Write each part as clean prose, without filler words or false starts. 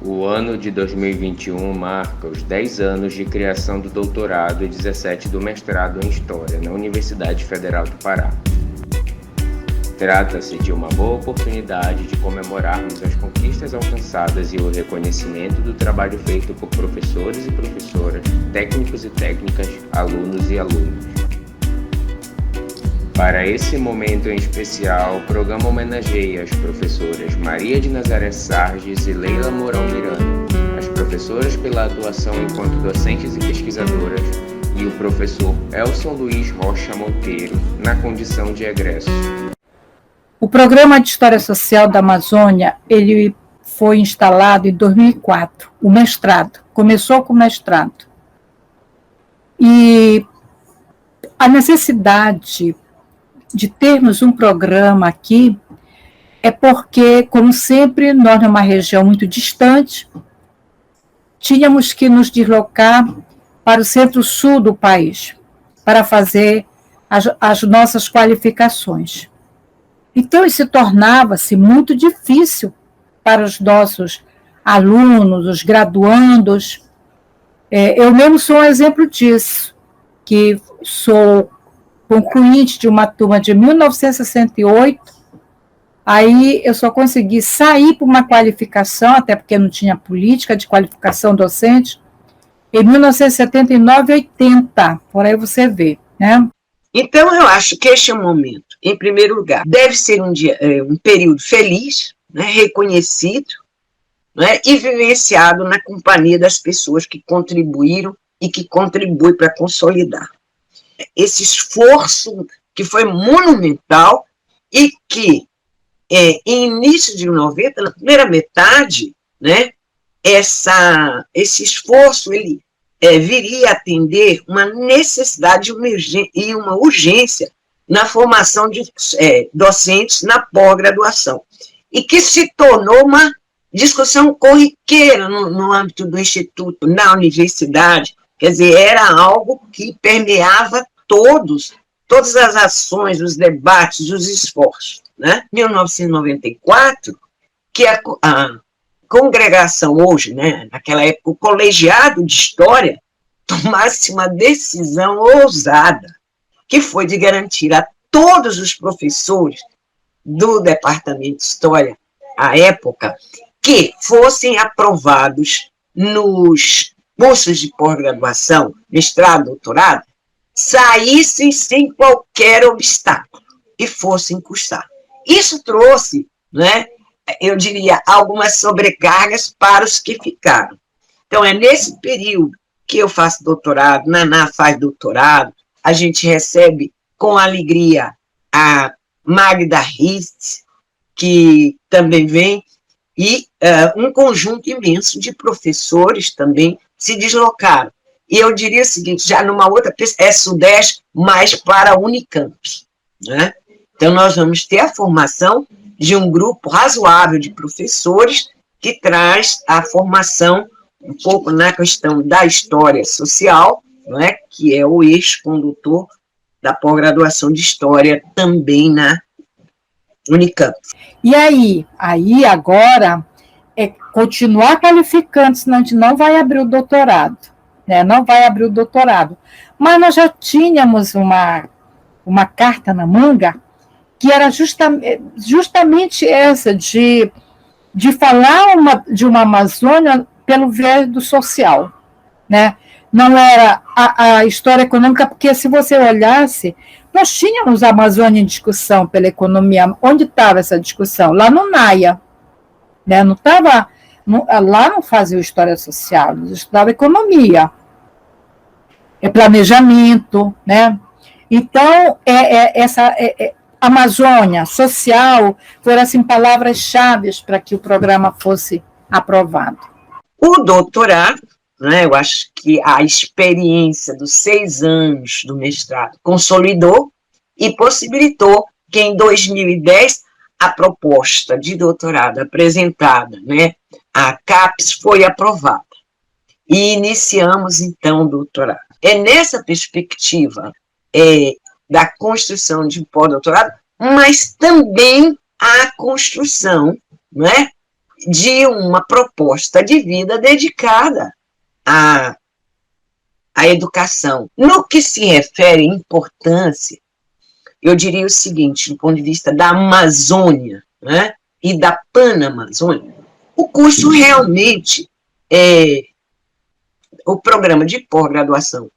O ano de 2021 marca os 10 anos de criação do doutorado e 17 do mestrado em História na Universidade Federal do Pará. Trata-se de uma boa oportunidade de comemorarmos as conquistas alcançadas e o reconhecimento do trabalho feito por professores e professoras, técnicos e técnicas, alunos e alunas. Para esse momento em especial, o programa homenageia as professoras Maria de Nazaré Sarges e Leila Mourão Miranda, as professoras pela atuação enquanto docentes e pesquisadoras, e o professor Elson Luiz Rocha Monteiro, na condição de egresso. O Programa de História Social da Amazônia, ele foi instalado em 2004, o mestrado, começou com o mestrado. E a necessidade de termos um programa aqui é porque, como sempre, nós, numa região muito distante, tínhamos que nos deslocar para o centro-sul do país, para fazer as nossas qualificações. Então, isso tornava-se muito difícil para os nossos alunos, os graduandos. Eu mesmo sou um exemplo disso, que sou concluinte de uma turma de 1968, aí eu só consegui sair para uma qualificação, até porque não tinha política de qualificação docente, em 1979 e 80, por aí você vê, né? Então, eu acho que este é um momento, em primeiro lugar, deve ser um período feliz, né, reconhecido, né, e vivenciado na companhia das pessoas que contribuíram e que contribuem para consolidar esse esforço que foi monumental e que, em início de 90, na primeira metade, né, esse esforço ele viria a atender uma necessidade e uma urgência na formação de docentes na pós-graduação, e que se tornou uma discussão corriqueira no âmbito do Instituto, na universidade. Quer dizer, era algo que permeava todas as ações, os debates, os esforços. Né? Em 1994, que a congregação hoje, né, naquela época, o colegiado de História, tomasse uma decisão ousada, que foi de garantir a todos os professores do Departamento de História, à época, que fossem aprovados nos cursos de pós-graduação, mestrado, doutorado, saíssem sem qualquer obstáculo e fossem cursar. Isso trouxe, né, eu diria, algumas sobrecargas para os que ficaram. Então, é nesse período que eu faço doutorado, Naná faz doutorado, a gente recebe com alegria a Magda Rist, que também vem, e um conjunto imenso de professores também se deslocaram. E eu diria o seguinte, já numa outra, Sudeste, mais para a Unicamp. Né? Então, nós vamos ter a formação de um grupo razoável de professores que traz a formação um pouco na questão da história social, não é? Que é o eixo condutor da pós-graduação de História também na Unicamp. E aí agora, continuar qualificando, senão a gente não vai abrir o doutorado, né? Não vai abrir o doutorado. Mas nós já tínhamos uma carta na manga que era justamente essa, de falar de uma Amazônia pelo viés do social, né? Não era a história econômica, porque se você olhasse, nós tínhamos a Amazônia em discussão pela economia. Onde estava essa discussão? Lá no NAIA. Né? Não estava, lá não fazia história social, eles estudavam economia, planejamento, né? Então, essa Amazônia social foram assim, palavras-chave para que o programa fosse aprovado. O doutorado, né, eu acho que a experiência dos 6 anos do mestrado consolidou e possibilitou que em 2010 a proposta de doutorado apresentada, né, à CAPES, foi aprovada. E iniciamos, então, o doutorado. É nessa perspectiva da construção de um pós-doutorado, mas também a construção, né, de uma proposta de vida dedicada à educação. No que se refere à importância, eu diria o seguinte, do ponto de vista da Amazônia, né, e da Panamazônia, o curso realmente, o programa de pós-graduação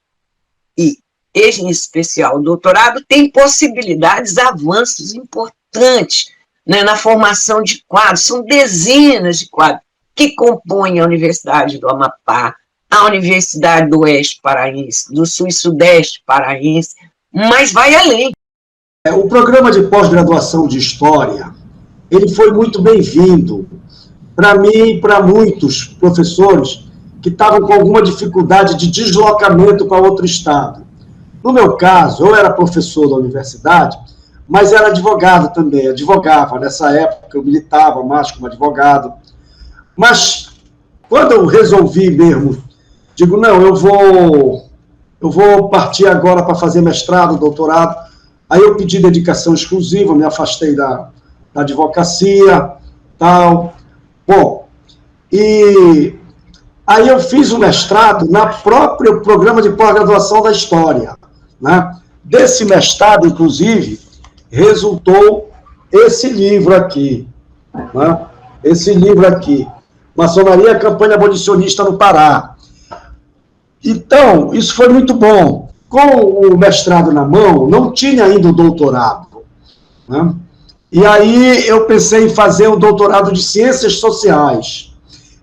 e, em especial, o doutorado, tem possibilidades, avanços importantes, né, na formação de quadros. São dezenas de quadros que compõem a Universidade do Amapá, a Universidade do Oeste Paraense, do Sul e Sudeste Paraense, mas vai além. O programa de pós-graduação de História, ele foi muito bem-vindo para mim e para muitos professores que estavam com alguma dificuldade de deslocamento para outro estado. No meu caso, eu era professor da universidade, mas era advogado também, advogava. Nessa época eu militava mais como advogado. Mas quando eu resolvi mesmo, digo, não, eu vou partir agora para fazer mestrado, doutorado. Aí eu pedi dedicação exclusiva, me afastei da advocacia, tal. Bom, e aí eu fiz o mestrado na próprio programa de pós-graduação da História, né? Desse mestrado, inclusive, resultou esse livro aqui, né? Esse livro aqui, Maçonaria, Campanha Abolicionista no Pará. Então, isso foi muito bom. Com o mestrado na mão, não tinha ainda o doutorado, né? E aí eu pensei em fazer o doutorado de Ciências Sociais.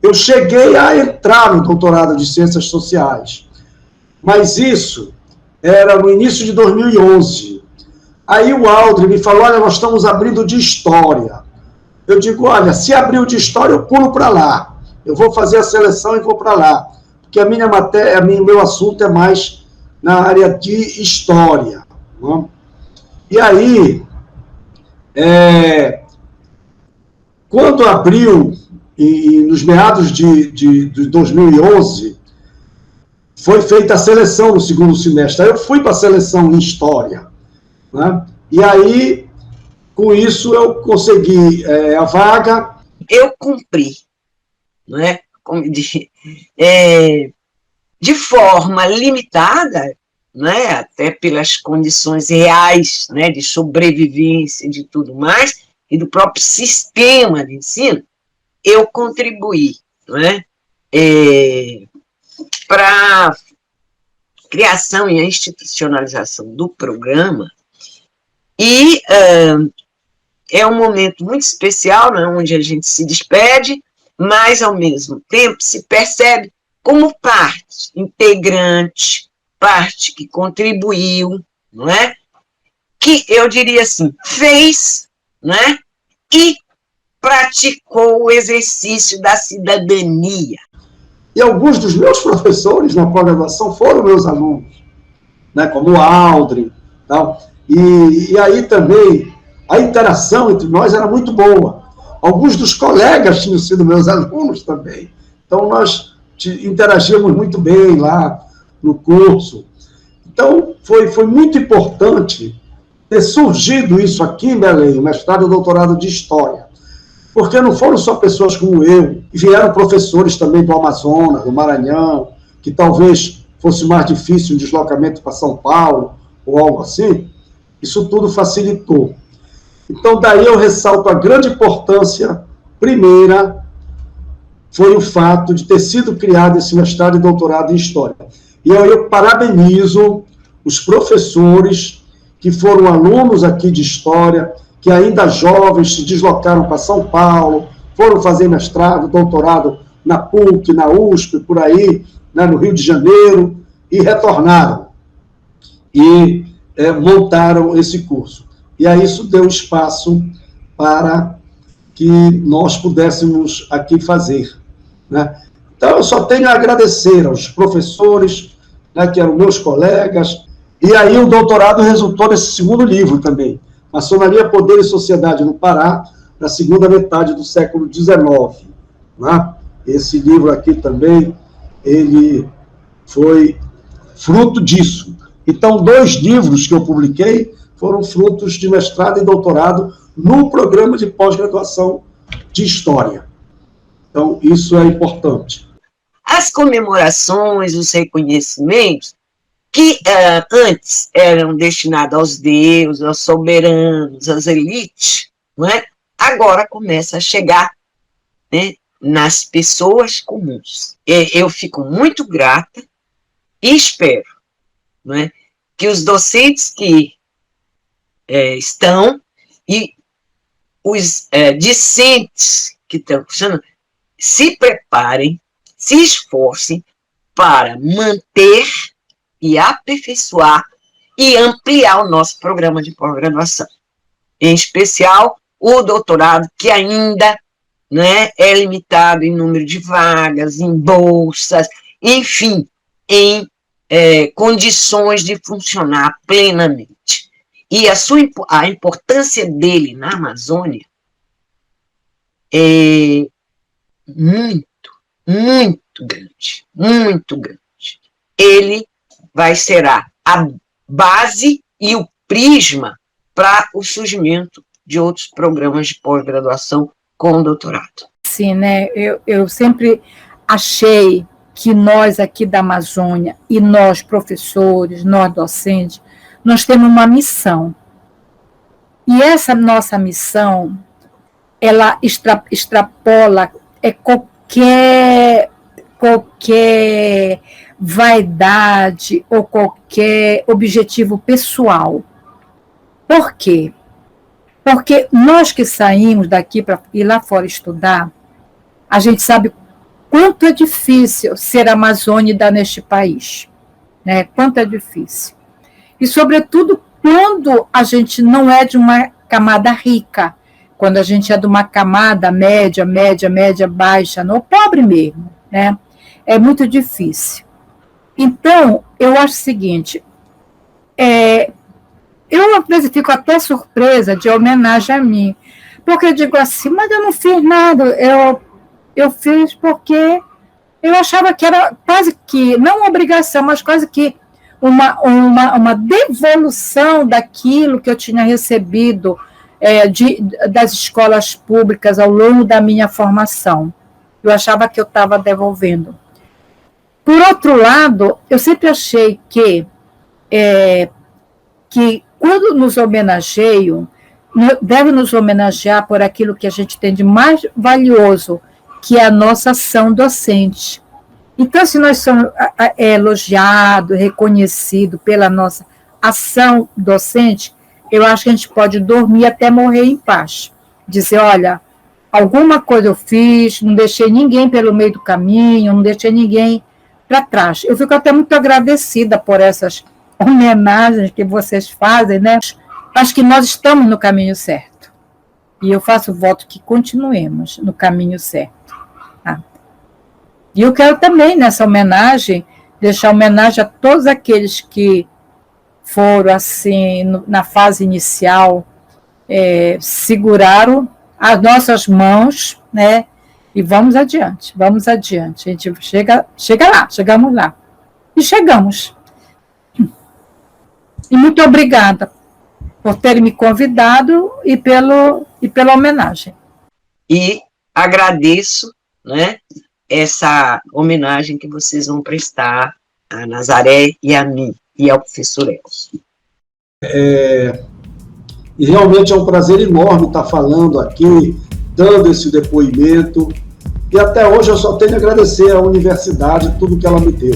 Eu cheguei a entrar no doutorado de Ciências Sociais, mas isso era no início de 2011. Aí o Aldrin me falou, olha, nós estamos abrindo de História. Eu digo, olha, se abrir o de História, eu pulo para lá. Eu vou fazer a seleção e vou para lá. Porque a minha matéria, meu assunto é mais na área de História, né? E aí, quando abriu, nos meados de 2011, foi feita a seleção no segundo semestre. Aí eu fui para a seleção em História, né? E aí, com isso, eu consegui a vaga. Eu cumpri, não é? Como de forma limitada, né, até pelas condições reais, né, de sobrevivência e de tudo mais, e do próprio sistema de ensino, eu contribuí, né, para a criação e a institucionalização do programa, e é um momento muito especial, né, onde a gente se despede, mas, ao mesmo tempo, se percebe como parte integrante, parte que contribuiu, não é? Que, eu diria assim, fez, né? E praticou o exercício da cidadania. E alguns dos meus professores na pós-graduação foram meus alunos, né? Como o Aldrin, tal. E aí também a interação entre nós era muito boa. Alguns dos colegas tinham sido meus alunos também. Então, nós interagíamos muito bem lá no curso. Então, foi muito importante ter surgido isso aqui em Belém, o mestrado e o doutorado de História. Porque não foram só pessoas como eu, e vieram professores também do Amazonas, do Maranhão, que talvez fosse mais difícil o deslocamento para São Paulo, ou algo assim. Isso tudo facilitou. Então, daí eu ressalto a grande importância, primeira, foi o fato de ter sido criado esse mestrado e doutorado em História. E eu parabenizo os professores que foram alunos aqui de História, que ainda jovens se deslocaram para São Paulo, foram fazer mestrado, doutorado na PUC, na USP, por aí, né, no Rio de Janeiro, e retornaram. E montaram esse curso. E aí isso deu espaço para que nós pudéssemos aqui fazer, né? Então, eu só tenho a agradecer aos professores, né, que eram meus colegas, e aí o doutorado resultou nesse segundo livro também, Maçonaria, Poder e Sociedade no Pará, na segunda metade do século XIX. Né? Esse livro aqui também, ele foi fruto disso. Então, 2 livros que eu publiquei foram frutos de mestrado e doutorado no programa de pós-graduação de História. Então, isso é importante. As comemorações, os reconhecimentos, que antes eram destinados aos deuses, aos soberanos, às elites, não é? Agora começa a chegar, né, nas pessoas comuns. Eu fico muito grata e espero, não é, que os docentes que estão e os discentes que estão funcionando se preparem, se esforcem para manter e aperfeiçoar e ampliar o nosso programa de pós-graduação. Em especial, o doutorado, que ainda, né, é limitado em número de vagas, em bolsas, enfim, em condições de funcionar plenamente. E a importância dele na Amazônia é muito, muito grande, muito grande. Ele será a base e o prisma para o surgimento de outros programas de pós-graduação com doutorado. Sim, né? Eu sempre achei que nós aqui da Amazônia, e nós professores, nós docentes, nós temos uma missão. E essa nossa missão, ela extrapola qualquer vaidade ou qualquer objetivo pessoal. Por quê? Porque nós que saímos daqui para ir lá fora estudar, a gente sabe quanto é difícil ser amazônida neste país, né? Quanto é difícil. E, sobretudo, quando a gente não é de uma camada rica, quando a gente é de uma camada média, baixa, ou pobre mesmo, né? É muito difícil. Então, eu acho o seguinte, eu, às vezes, fico até surpresa de homenagem a mim, porque eu digo assim, mas eu não fiz nada, eu fiz porque eu achava que era quase que, não uma obrigação, mas quase que uma devolução daquilo que eu tinha recebido das escolas públicas ao longo da minha formação. Eu achava que eu estava devolvendo. Por outro lado, eu sempre achei que quando nos homenageiam, deve nos homenagear por aquilo que a gente tem de mais valioso, que é a nossa ação docente. Então, se nós somos elogiados, reconhecidos pela nossa ação docente, eu acho que a gente pode dormir até morrer em paz. Dizer, olha, alguma coisa eu fiz, não deixei ninguém pelo meio do caminho, não deixei ninguém para trás. Eu fico até muito agradecida por essas homenagens que vocês fazem, né? Acho que nós estamos no caminho certo. E eu faço o voto que continuemos no caminho certo. Tá? E eu quero também, nessa homenagem, deixar homenagem a todos aqueles que foram, assim, na fase inicial, seguraram as nossas mãos, né? E vamos adiante. A gente chegamos lá. E chegamos. E muito obrigada por terem me convidado e pela homenagem. E agradeço, né, essa homenagem que vocês vão prestar a Nazaré e a mim, e ao professor Elcio. E realmente é um prazer enorme estar falando aqui, dando esse depoimento, e até hoje eu só tenho a agradecer à universidade tudo que ela me deu.